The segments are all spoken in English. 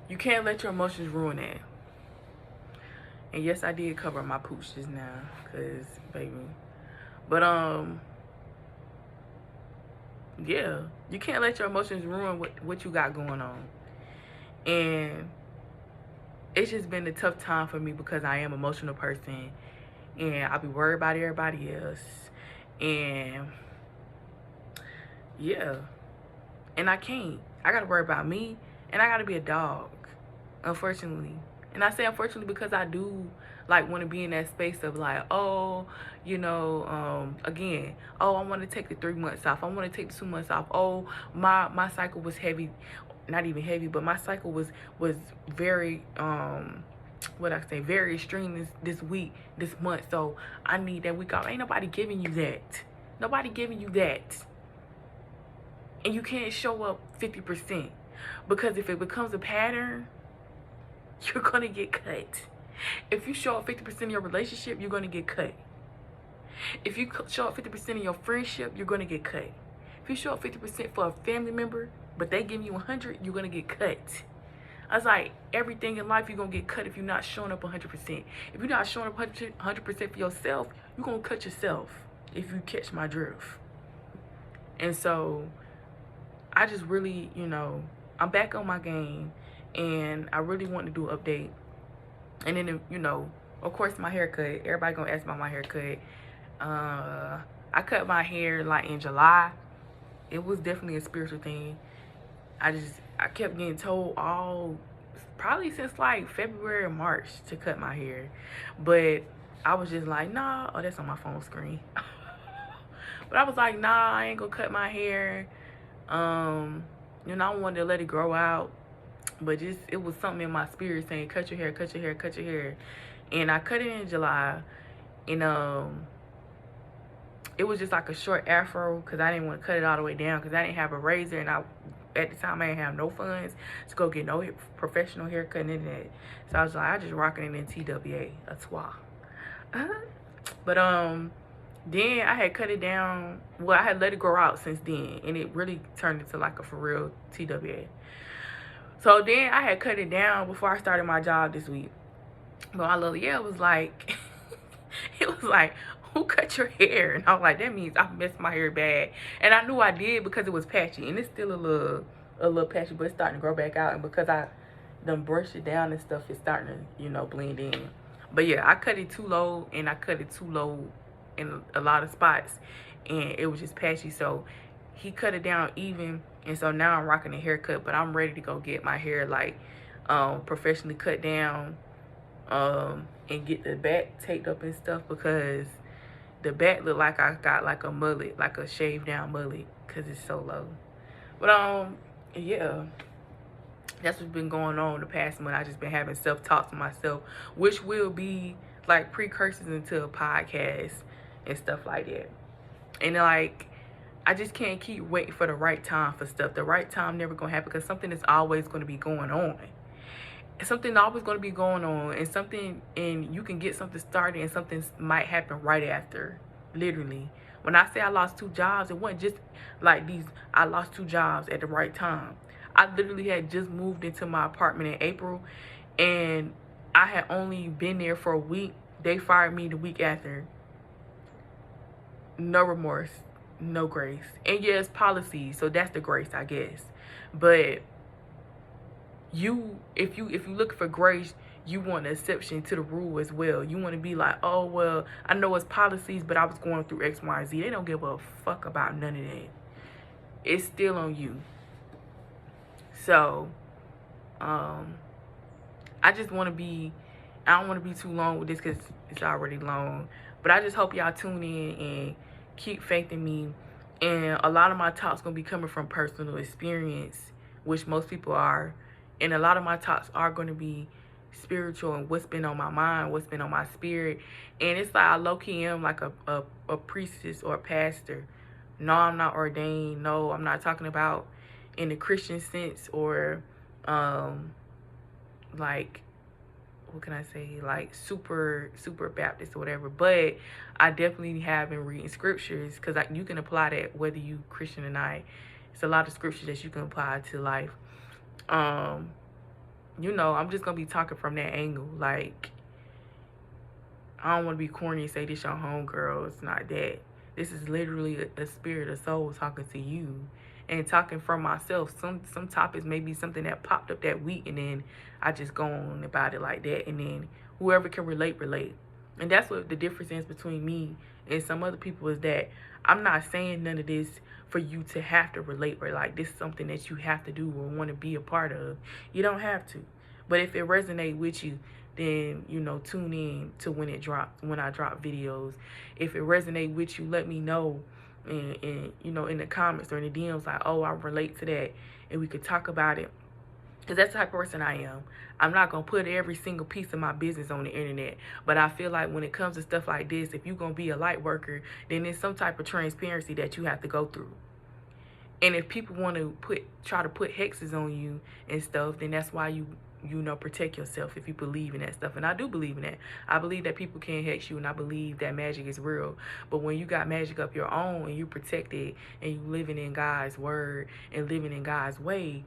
You can't let your emotions ruin that. And yes, I did cover my pooch just now, cause baby. But yeah, you can't let your emotions ruin what you got going on. And it's just been a tough time for me because I am an emotional person, and I be worried about everybody else. And yeah, and I can't. I gotta worry about me, and I gotta be a dog, unfortunately. And I say unfortunately because I do like want to be in that space of like, oh, again, oh, I want to take the 3 months off. I want to take the 2 months off. Oh, my cycle was heavy, not even heavy, but my cycle was very what I say, very extreme this week, this month. So I need that week off. Ain't nobody giving you that. Nobody giving you that. And you can't show up 50%, because if it becomes a pattern, you're gonna get cut. If you show up 50% in your relationship, you're gonna get cut. If you show up 50% in your friendship, you're gonna get cut. If you show up 50% for a family member, but they give you 100, you're gonna get cut. I was like, everything in life, you're gonna get cut if you're not showing up 100%. If you're not showing up 100% for yourself, you're gonna cut yourself, if you catch my drift. And so I just really, I'm back on my game, and I really want to do an update. And then, of course, my haircut. Everybody gonna ask about my haircut. I cut my hair like in July. It was definitely a spiritual thing. I kept getting told probably since like February or March to cut my hair. But I was just like, nah. Oh, that's on my phone screen. But I was like, nah, I ain't gonna cut my hair. I wanted to let it grow out. But it was something in my spirit saying, cut your hair, cut your hair, cut your hair. And I cut it in July. And it was just like a short afro, because I didn't want to cut it all the way down, because I didn't have a razor, and at the time I didn't have no funds to go get no professional haircut and internet. So I was like, I just rocking it in TWA, a twa. But then I had cut it down. Well, I had let it grow out since then, and it really turned into like a for real TWA. So then I had cut it down before I started my job this week. But my little was like, it was like, who cut your hair? And I was like, that means I messed my hair bad. And I knew I did because it was patchy. And it's still a little patchy, but it's starting to grow back out. And because I done brushed it down and stuff, it's starting to, blend in. But yeah, I cut it too low, and I cut it too low in a lot of spots. And it was just patchy. So he cut it down even. And so now I'm rocking a haircut, but I'm ready to go get my hair like professionally cut down, and get the back taped up and stuff, because the back look like I got like a mullet, like a shaved down mullet, because it's so low. But yeah, that's what's been going on the past month. I just been having self-talk to myself, which will be like precursors into a podcast and stuff like that. And like, I just can't keep waiting for the right time for stuff. The right time never gonna happen, because something is always gonna be going on. Something always gonna be going on, and you can get something started, and something might happen right after. Literally, when I say I lost 2 jobs, it wasn't just like these. I lost 2 jobs at the right time. I literally had just moved into my apartment in April, and I had only been there for a week. They fired me the week after. No remorse, no grace. And yes, policies, so that's the grace, I guess. But if you look for grace, you want an exception to the rule as well. You want to be like, oh well, I know it's policies, but I was going through X, Y, and Z. They don't give a fuck about none of that. It's still on you. So I just want to be, I don't want to be too long with this, because it's already long. But I just hope y'all tune in and keep faith in me. And a lot of my talks going to be coming from personal experience, which most people are. And a lot of my talks are going to be spiritual, and what's been on my mind, what's been on my spirit. And it's like I low-key am like a priestess or a pastor. No, I'm not ordained. No, I'm not talking about in the Christian sense, or like, what can I say, like super Baptist or whatever. But I definitely have been reading scriptures, because you can apply that whether you Christian or not. It's a lot of scriptures that you can apply to life. you know, I'm just gonna be talking from that angle. Like, I don't want to be corny and say this your homegirl. It's not that. This is literally a spirit, a soul talking to you, and talking from myself. Some topics may be something that popped up that week, and then I just go on about it like that, and then whoever can relate. And that's what the difference is between me and some other people, is that I'm not saying none of this for you to have to relate, or like this is something that you have to do or want to be a part of. You don't have to. But if it resonates with you, then, you know, tune in to when I drop videos. If it resonates with you, let me know, and you know, in the comments or in the DMs, like, oh, I relate to that, and we could talk about it. Because that's the type of person I am. I'm not going to put every single piece of my business on the internet. But I feel like when it comes to stuff like this, if you're going to be a light worker, then there's some type of transparency that you have to go through. And if people want to try to put hexes on you and stuff, then that's why you know, protect yourself if you believe in that stuff. And I do believe in that. I believe that people can't hex you, and I believe that magic is real. But when you got magic up your own and you protect it, and you living in God's word and living in God's way,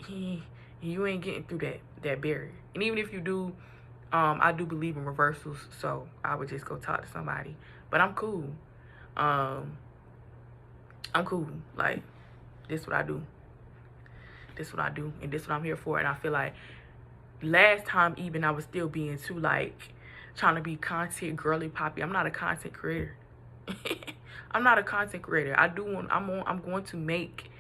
you ain't getting through that barrier. And even if you do, I do believe in reversals, so I would just go talk to somebody. But I'm cool. I'm cool. Like, this what I do. This what I do, and this what I'm here for. And I feel like last time even I was still being too, like, trying to be content girly poppy. I'm not a content creator. I'm not a content creator. I'm going to make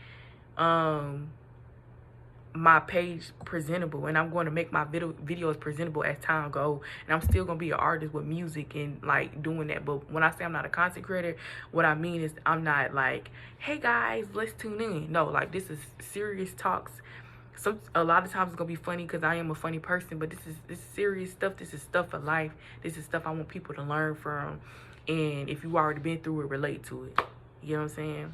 my page presentable, and I'm going to make my videos presentable as time goes, and I'm still going to be an artist with music and like doing that. But when I say I'm not a content creator, what I mean is I'm not like, hey guys, let's tune in. No, like, this is serious talks. So a lot of times it's gonna be funny because I am a funny person, but this is serious stuff. This is stuff for life. This is stuff I want people to learn from, and if you already been through it, relate to it. You know what I'm saying?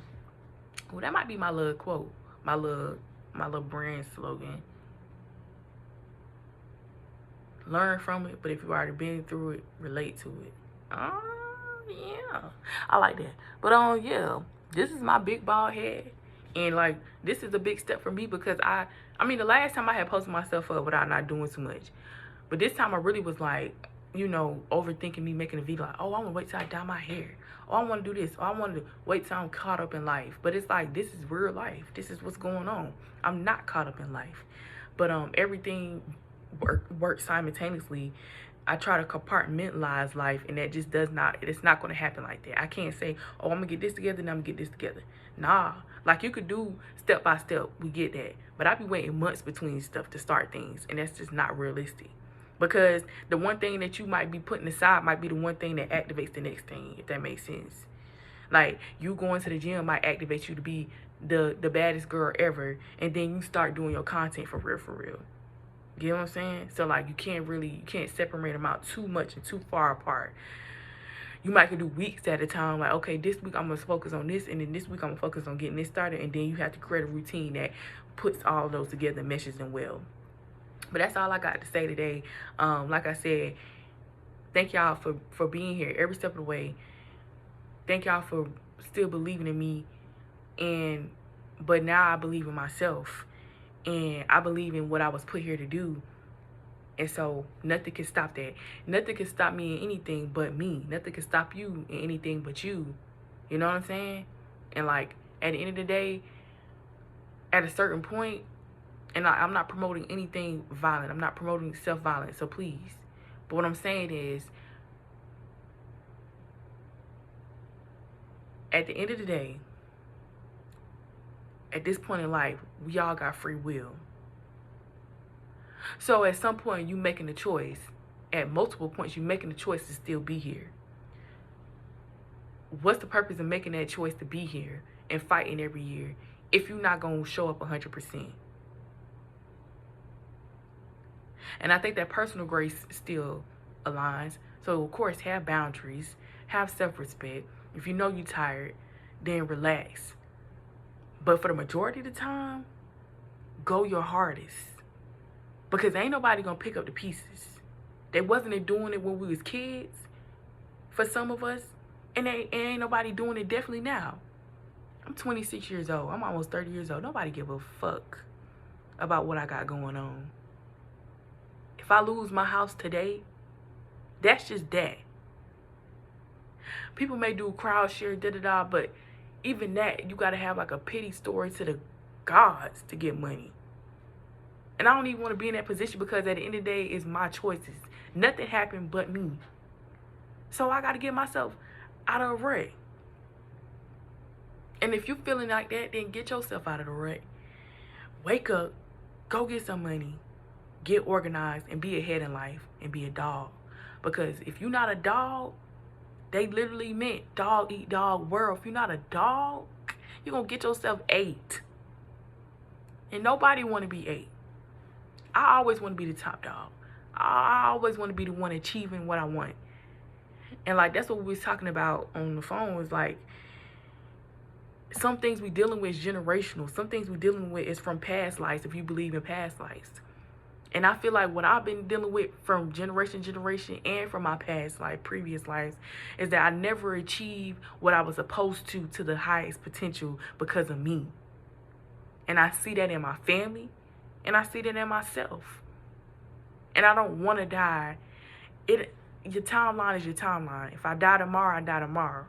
Well, that might be my little quote, my little brand slogan. Learn from it, but if you already been through it, relate to it. Yeah, I like that. But yeah, this is my big bald head. And like, this is a big step for me, because I mean, the last time I had posted myself up without not doing too much. But this time I really was like, you know, overthinking me making a video like, oh, I want to wait till I dye my hair. Oh, I want to do this. Oh, I want to wait till I'm caught up in life. But it's like, this is real life. This is what's going on. I'm not caught up in life. But everything works simultaneously. I try to compartmentalize life, and that just it's not going to happen like that. I can't say, oh, I'm going to get this together and I'm going to get this together. Nah. Like, you could do step by step. We get that. But I be waiting months between stuff to start things, and that's just not realistic. Because the one thing that you might be putting aside might be the one thing that activates the next thing, if that makes sense. Like, you going to the gym might activate you to be the baddest girl ever, and then you start doing your content for real. You know what I'm saying? So, like, you can't separate them out too much and too far apart. You might could do weeks at a time. Like, okay, this week I'm going to focus on this, and then this week I'm going to focus on getting this started, and then you have to create a routine that puts all of those together, meshes them well. But that's all I got to say today. Like I said, thank y'all for being here every step of the way. Thank y'all for still believing in me. But now I believe in myself. And I believe in what I was put here to do. And so nothing can stop that. Nothing can stop me in anything but me. Nothing can stop you in anything but you. You know what I'm saying? And like, at the end of the day, at a certain point, and I'm not promoting anything violent. I'm not promoting self-violence, so please. But what I'm saying is, at the end of the day, at this point in life, we all got free will. So at some point, you making a choice. At multiple points, you making a choice to still be here. What's the purpose of making that choice to be here and fighting every year if you're not going to show up 100%? And I think that personal grace still aligns. So, of course, have boundaries. Have self-respect. If you know you're tired, then relax. But for the majority of the time, go your hardest. Because ain't nobody going to pick up the pieces. They wasn't doing it when we was kids, for some of us. And ain't nobody doing it definitely now. I'm 26 years old. I'm almost 30 years old. Nobody give a fuck about what I got going on. I lose my house today, that's just that. People may do crowd share, da-da-da, but even that, you got to have like a pity story to the gods to get money. And I don't even want to be in that position, because at the end of the day, it's my choices. Nothing happened but me. So I got to get myself out of a rut. And if you're feeling like that, then get yourself out of the rut. Wake up, go get some money, get organized, and be ahead in life, and be a dog. Because if you're not a dog, they literally meant dog eat dog world. If you're not a dog, you're going to get yourself ate. And nobody want to be ate. I always want to be the top dog. I always want to be the one achieving what I want. And like, that's what we was talking about on the phone, was like, some things we dealing with is generational. Some things we dealing with is from past lives, if you believe in past lives. And I feel like what I've been dealing with from generation to generation, and from my past life, previous lives, is that I never achieved what I was supposed to the highest potential because of me. And I see that in my family, and I see that in myself. And I don't want to die. Your timeline is your timeline. If I die tomorrow, I die tomorrow.